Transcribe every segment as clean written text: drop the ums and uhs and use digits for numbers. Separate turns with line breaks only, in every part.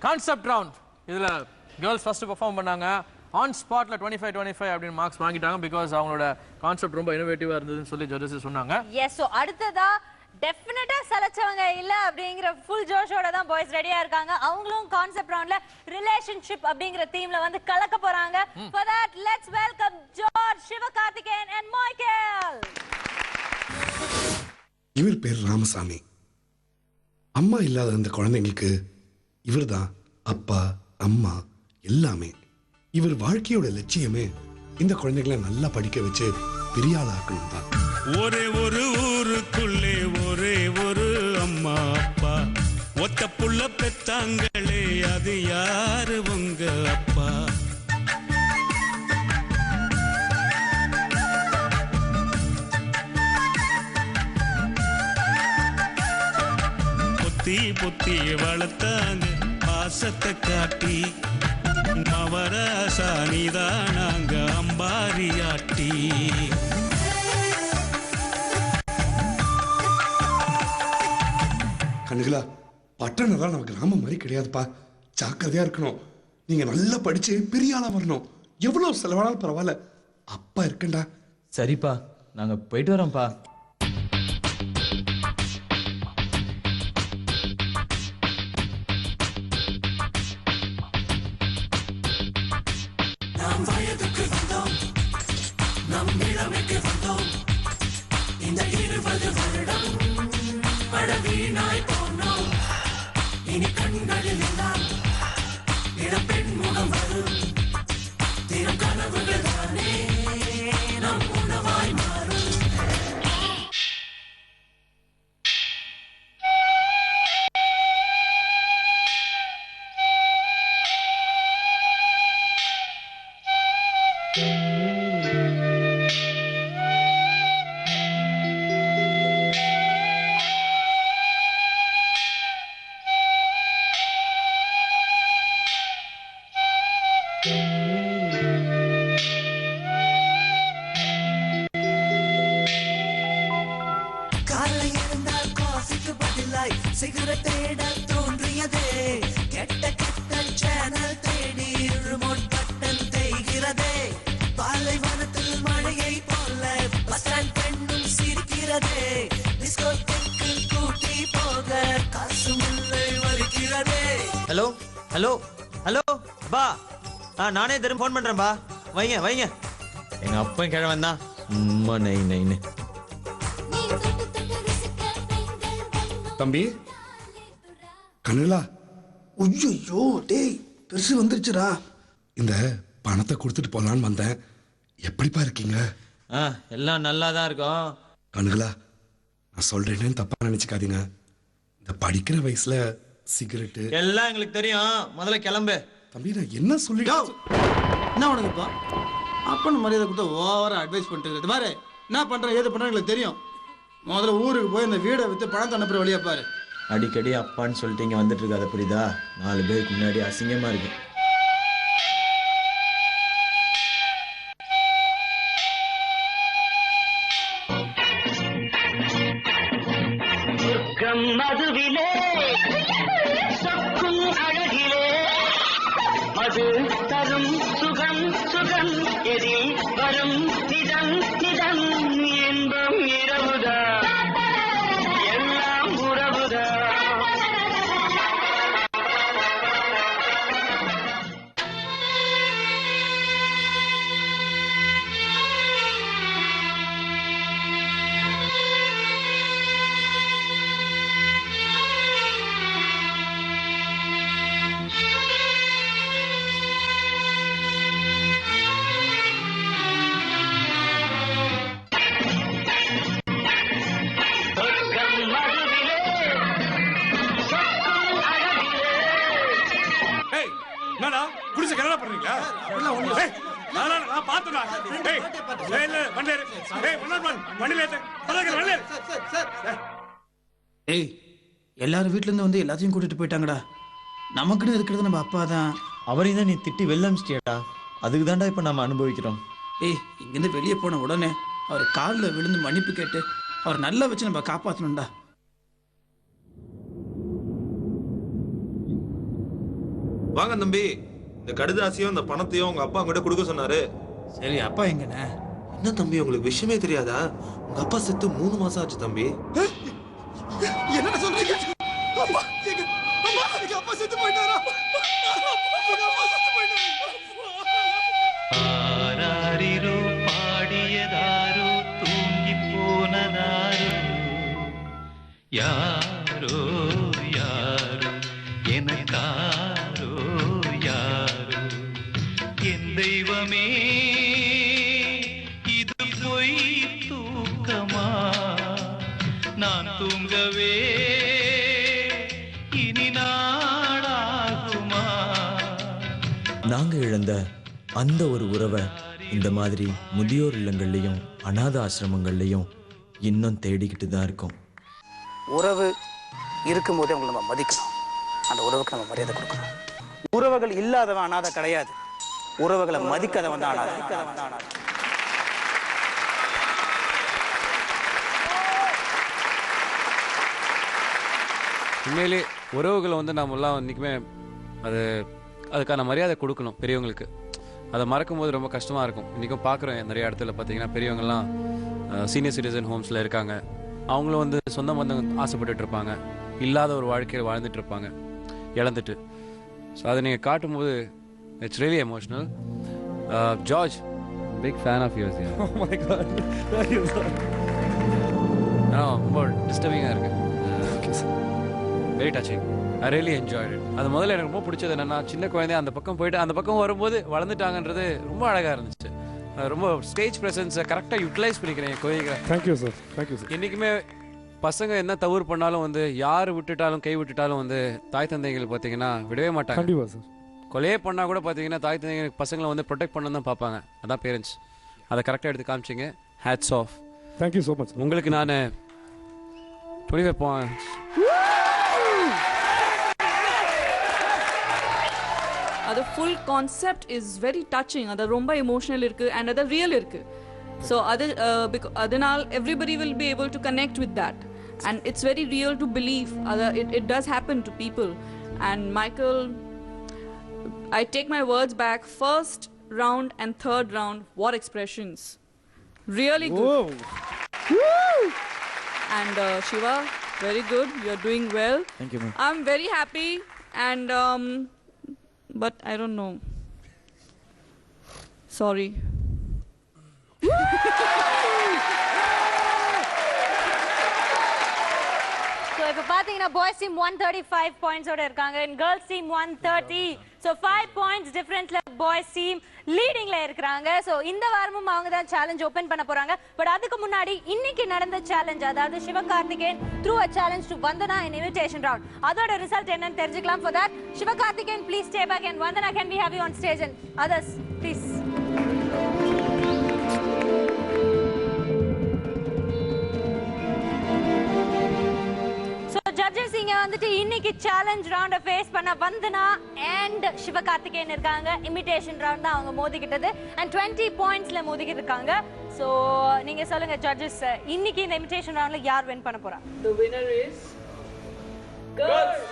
Concept round. இதுல girls first perform பண்ணாங்க. On ஸ்பாட்ல 25-25 அப்படின்னு மார்க்ஸ் வாங்கிட்டாங்க. பிகாஸ் அவங்களோட கான்செப்ட் ரொம்ப இனோவேட்டிவா இருந்ததுன்னு சொல்லி ஜட்ஜஸ் சொன்னாங்க.
எஸ், சோ அடுத்ததா டெஃபினட்டா சலச்சவங்க இல்ல அப்படிங்கிற ஃபுல் ஜோஷோட தான் பாய்ஸ் ரெடியா இருக்காங்க. அவங்களும் கான்செப்ட் ரவுண்ட்ல ரிலேஷன்ஷிப் அப்படிங்கிற தீம்ல வந்து கலக்க போறாங்க. For that, let's welcome George, Sivakarthikeyan and Michael.
இவர் பேர் ராமசாமி. அம்மா இல்லாத அந்த குழந்தைங்களுக்கு இவர்தான் அப்பா அம்மா எல்லாமே. இவர் வாழ்க்கையோட லட்சியமே இந்த குழந்தைகளை நல்லா படிக்க வச்சு பெரிய ஆளாக்கணும் தான்.
ஒரே ஒரு ஊருக்குள்ளே ஒரே ஒரு அம்மா அப்பா, ஒத்த புள்ள பெத்தாங்களே அது யாரு உங்க அப்பா? பொத்தி பொத்தி வளர்த்தாங்க பாசத்தை காட்டி, மவராசா நீதானாங்க அம்பாரியாட்டி.
கண்ணுகளா, பட்டணம் தான் நமக்கு கிராமம் மாதிரி கிடையாதுப்பா. ஜாக்கிரதையா இருக்கணும். நீங்க நல்லா படிச்சு பெரிய ஆளா வரணும். எவ்வளவு செலவானாலும் பரவாயில்ல, அப்பா இருக்கண்டா.
சரிப்பா, நாங்க போயிட்டு வரோம்ப்பா.
நாம் வயதுக்கு வந்தோம், நம் இளமைக்கு வந்தோம். இந்த 20 வருடம் பழவீனாய் போனோம். இனி கண்களில் எல்லாம் இளப்பெண் முகம் வரும். தினம் கனவுகள் தானே நம் உணவாய் மாறும். காலை எழுந்தால் காஃபிக்கு பதிலாய் சிகரெட் தேட தோன்றியதே. கெட்ட கெட்ட சேனல் தேடி ரிமோட் பட்டன் தேய்கிறதே. பாலைவனத்தில் மழையை போல பஸ் ஸ்டாண்ட் பெண்ணும் சிரிக்கிறதே. டிஸ்கோதேக்கு கூட்டி போக காசு முல்லை வருகிறதே.
ஹலோ ஹலோ ஹலோ பா, நானே திரும்ப ஃபோன் பண்றேன் பா. வைங்க வைங்க. எங்க அப்பன் கிழவன் தான் சும்மா நைன்னு.
தம்பி கண்ணுகளா, ஐயோ டேய் பெருசு வந்துருச்சுடா. இந்த பணத்தை கொடுத்துட்டு போலான்னு வந்தேன். எப்படிப்பா இருக்கீங்க?
எல்லாம் நல்லா தான் இருக்கும்.
கண்ணுகளா, நான் சொல்றேன்னு தப்பா நினைச்சுக்காதீங்க. இந்த படிக்கிற வயசுல சிகரெட்டு
எல்லாம் எங்களுக்கு தெரியும். முதல்ல கிளம்பு.
தம்பி நான் என்ன சொல்லிட்டா?
என்ன உனக்குப்பா அப்பன்னு மரியாதை கொடுத்தா ஓவரா அட்வைஸ் பண்ணிட்டு இருக்கு பாரு. என்ன பண்றேன் ஏது பண்றேன் எங்களுக்கு தெரியும். முதல்ல ஊருக்கு போய் இந்த வீடை வித்து பணத்தை அனுப்புற வழியா பாரு.
அடிக்கடி அப்பான்னு சொல்லிட்டு இங்க வந்துட்டு இருக்காத, புரியுதா? 4 பேருக்கு முன்னாடி அசிங்கமா இருக்கு.
மதுவிலே சொக்கும் அழகிலே அது தரும் சுகம் சுகம் எதில் வரும் நிதம் நிதம் இன்பம் இரவுதா எல்லாம் உறவுதா.
என்னடா குடிசை கனடா பண்றீங்களா? ஏய் நான் பாத்துடா. ஏய் இல்ல வண்டேர். ஏய் வண்டில ஏத்து. பரவாயில்லை வண்டேர்.
ஏய் எல்லாரும் வீட்ல இருந்து வந்து எல்லாத்தையும் கூட்டிட்டு போயிட்டாங்கடா. நமக்குன்னு இருக்கிறது நம்ம அப்பா தான்.
அவரையும் தான் நீ திட்டி வெள்ளமிச்சிட்டியாடா. அதுக்கு தான்டா இப்ப நம்ம அனுபவிக்கிறோம்.
ஏய் இங்கிருந்து வெளியே போன உடனே அவர் காலில் விழுந்து மன்னிப்பு கேட்டு அவர் நல்லா வச்சு நம்ம காப்பாற்றணும்டா.
வாங்க தம்பி, இந்த கடுதாசியும் இந்த பணத்தையும் உங்க அப்பா உங்ககிட்ட கொடுக்க சொன்னாரு.
சரி, அப்பா எங்கண்ணே?
என்ன தம்பி உங்களுக்கு விஷயமே தெரியாதா? உங்க அப்பா செத்து 3 மாசம் ஆச்சு தம்பி.
என்ன சொல்றீங்க? அப்பா செத்து போயிட்டாரா?
ஆராரிரோ பாடியதாரோ தூங்கி போனதாரோ யாரோ யாரோ எனக்காரோ யாரோ என் தெய்வமே இது பொய் தூக்கமா நான் தூங்கவே இனி நாளாகுமா?
நாங்க இழந்த அந்த ஒரு உறவை இந்த மாதிரி முதியோர் இல்லங்கள்லையும் அநாத ஆசிரமங்கள்லையும் இன்னும் தேடிக்கிட்டு தான் இருக்கோம்.
உறவு இருக்கும்போதே அவங்களை நம்ம மதிக்கணும், அந்த உறவுக்கு நம்ம மரியாதை கொடுக்கணும். உறவுகள் இல்லாதவன் அநாதை கிடையாது, உறவுகளை மதிக்காதவன் தான் அநாதை.
உண்மையிலே உறவுகளை வந்து நம்மளாம் இன்றைக்குமே அதுக்கான மரியாதை கொடுக்கணும் பெரியவங்களுக்கு. அதை மறக்கும்போது ரொம்ப கஷ்டமாக இருக்கும். இன்றைக்கும் பார்க்குறோம் நிறைய இடத்துல பார்த்தீங்கன்னா பெரியவங்கள்லாம் சீனியர் சிட்டிசன் ஹோம்ஸில் இருக்காங்க. அவங்களும் வந்து சொந்த பந்தம் ஆசைப்பட்டுட்டு இருப்பாங்க, இல்லாத ஒரு வாழ்க்கையில் வாழ்ந்துட்டு இருப்பாங்க இழந்துட்டு. ஸோ அதை நீங்கள் காட்டும்போது it's really emotional. George, big fan of yours. ரொம்ப டிஸ்டர்பிங்காக இருக்குது, very touching. I really enjoyed it. அது முதல்ல எனக்கு ரொம்ப பிடிச்சது என்னன்னா, சின்ன குழந்தை அந்த பக்கம் போயிட்டு அந்த பக்கம் வரும்போது வளர்ந்துட்டாங்கன்றது ரொம்ப அழகாக இருந்துச்சு. ரொம்ப ஸ்டேஜ் ப்ரெசன்ஸை கரெக்டாக யூட்டிலைஸ் பண்ணிக்கிறேன் கோயிலுக்கு.
Thank you sir, thank you sir.
என்றைக்குமே பசங்க என்ன தவறு பண்ணாலும் வந்து யார் விட்டுட்டாலும் கை விட்டுட்டாலும் வந்து தாய் தந்தைகள் பார்த்தீங்கன்னா விடவே மாட்டாங்க.
கண்டிப்பாக சார்.
கொலையே பண்ணால் கூட பார்த்தீங்கன்னா தாய் தந்தைகள் பசங்களை வந்து ப்ரொடெக்ட் பண்ண தான் பார்ப்பாங்க. அதான் பேரண்ட்ஸ். அதை கரெக்டாக எடுத்து காமிச்சிங்க. Hats off.
Thank you so much.
உங்களுக்கு நான் 25 points.
The full concept is very touching. That romba emotional irukku and that real irukku. So adanal everybody will be able to connect with that, and it's very real to believe. It does happen to people. And Michael, I take my words back. First round and third round, what expressions! Really good. Woo! And Shiva, very good. You're doing well.
Thank you, ma'am.
I'm very happy, and but I don't know. Sorry.
So இப்ப பாத்தீங்கன்னா boys team 135 points ஓட இருக்காங்க and girls team 130. So 5 points differentல boys team leadingல இருக்காங்க. So இந்த வாரமும் அவங்க தான் challenge open பண்ண போறாங்க. பட் அதுக்கு முன்னாடி இன்னைக்கு நடந்த challenge, அதாவது Sivakarthikeyan threw a challenge to Vandana in invitation round. அதோட ரிசல்ட் என்னன்னு தெரிஞ்சுக்கலாம். For that, Sivakarthikeyan please stay back, and Vandana, can we have you on stage, and others please. Judges இங்க வந்துட்டு இன்னைக்கு சேலஞ்ச் ரவுண்ட ஃபேஸ் பண்ண வந்தனா and சிவகார்த்திகேயன் இருக்காங்க. இமிடேஷன் ரவுண்ட் தான் அவங்க மோதிக்கிட்டது and 20 பாயிண்ட்ஸ்ல மோதிக்கிட்டு இருக்காங்க. சோ நீங்க சொல்லுங்க ஜட்ஜஸ், இன்னைக்கு இந்த இமிடேஷன் ரவுண்ட்ல யார் வின் பண்ண போறா?
The winner is girls.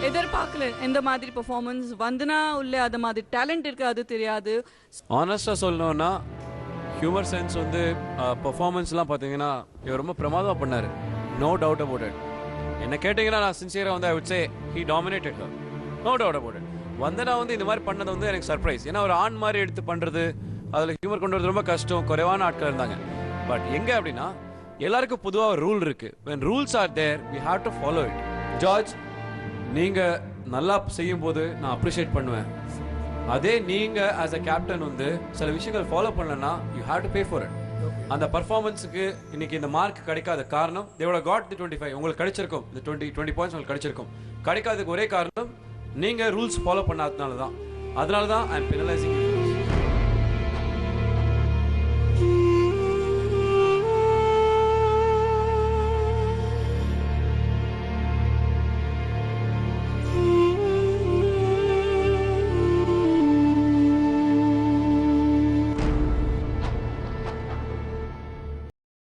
எதிர்பார்க்கல இந்த மாதிரி பெர்ஃபார்மன்ஸ். வந்தனா உள்ள அது மாதிரி டேலண்ட் இருக்கு, அது தெரியாது.
ஆனஸ்டாக சொல்லணும்னா ஹியூமர் சென்ஸ் வந்து பெர்ஃபார்மன்ஸ்லாம் பார்த்தீங்கன்னா இவர் ரொம்ப பிரமாதமாக பண்ணார். No doubt about it. என்ன கேட்டிங்கன்னா நான் சின்சியராக வந்து I would say he dominated her. No doubt about it. Vandana வந்து இந்த மாதிரி பண்ணது வந்து எனக்கு சர்ப்ரைஸ். ஏன்னா ஒரு ஆண் மாதிரி எடுத்து பண்ணுறது, அதில் ஹியூமர் கொண்டு வரது ரொம்ப கஷ்டம். குறைவான ஆட்கள் இருந்தாங்க. பட் எங்கே அப்படின்னா எல்லாருக்கும் பொதுவாக ரூல் இருக்குது. when rules are there we have to follow it. George, நீங்கள் நல்லா செய்யும்போது நான் அப்ரிஷியேட் பண்ணுவேன். அதே நீங்கள் ஆஸ் அ கேப்டன் வந்து சில விஷயங்கள் ஃபாலோ பண்ணலன்னா you have to pay for it. அந்த பர்ஃபார்மன்ஸுக்கு இன்னைக்கு இந்த மார்க் கிடைக்காத காரணம் they would have got the 25. உங்களுக்கு கிடைச்சிருக்கும் இந்த 20 பாயிண்ட்ஸ் உங்களுக்கு கிடைச்சிருக்கும். கிடைக்காததுக்கு ஒரே காரணம் நீங்கள் ரூல்ஸ் ஃபாலோ பண்ணாததுனால தான். அதனால தான் ஐ எம் பெனலைசிங்.